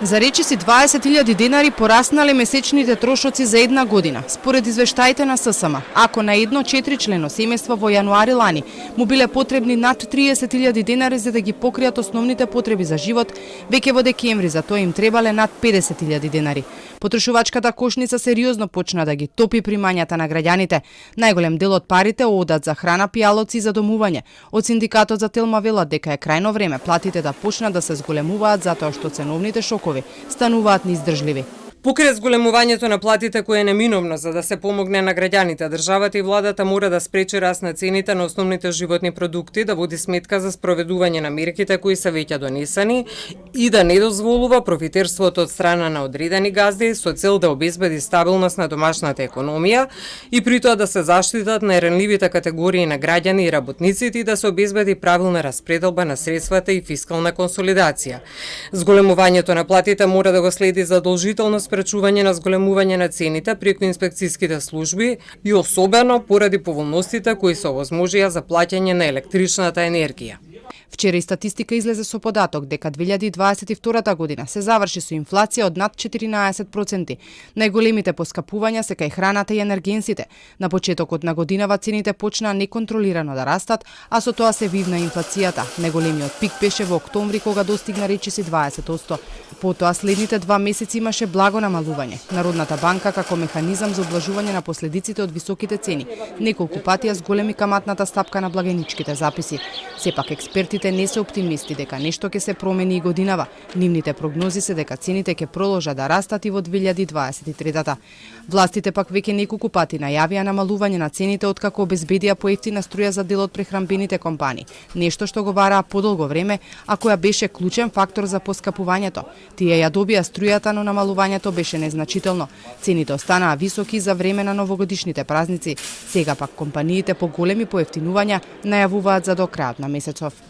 За речиси 20.000 денари пораснале месечните трошоци за една година, според извештаите на ССМ. Ако на едно 4-члено семејство во јануари лани му биле потребни над 30.000 денари за да ги покријат основните потреби за живот, веќе во декември за тоа им требале над 50.000 денари. Потрошувачката кошница сериозно почна да ги топи примањата на граѓаните. Најголем дел од парите одат за храна, пијалоци и за домување. Од синдикатот за Телма велат дека е крајно време платите да почнат да се зголемуваат затоа што ценовните шокови стануваат неиздржливи. Покрај зголемувањето на платите кое е неминовно за да се помогне на граѓаните, државата и владата мора да спречи раст на цените на основните животни продукти, да води сметка за спроведување на мерките кои се веќе донесени и да не дозволува профитерството од страна на одредени газди со цел да обезбеди стабилност на домашната економија и при тоа да се заштитат најранливите категории на граѓани и работниците и да се обезбеди правилна распределба на средствата и фискална консолидација. Зголемувањето на платите мора да го следи задолжително спречување на зголемување на цените преку инспекцијските служби и особено поради поволностите кои се овозможија за плаќање на електричната енергија. Вчера и статистика излезе со податок дека 2022 година се заврши со инфлација од над 14%. Најголемите поскапувања се кај храната и енергенсите. На почетокот на годинава цените почнаа неконтролирано да растат, а со тоа се вивна инфлацијата. Најголемиот пик беше во октомври кога достигна речиси 20%. Потоа следните 2 месеци имаше благо намалување. Народната банка како механизам за облажување на последиците од високите цени неколку пати ја зголеми каматната стапка на благеничките записи. Сепак експертите не се оптимисти дека нешто ќе се промени и годинава. Нивните прогнози се дека цените ќе продолжат да растат и во 2023-та. Властите пак веќе неколку пати најавија намалување на цените откако обезбедија поевтина струја за дел од прехранбените компании. Нешто што го бараа подолго време, а која беше клучен фактор за поскапувањето. Тие ја добија струјата, но намалувањето беше незначително. Цените останаа високи за време на новогодишните празници. Сега пак компаниите по големи поевтинувања најавуваат за до крајот на месецов.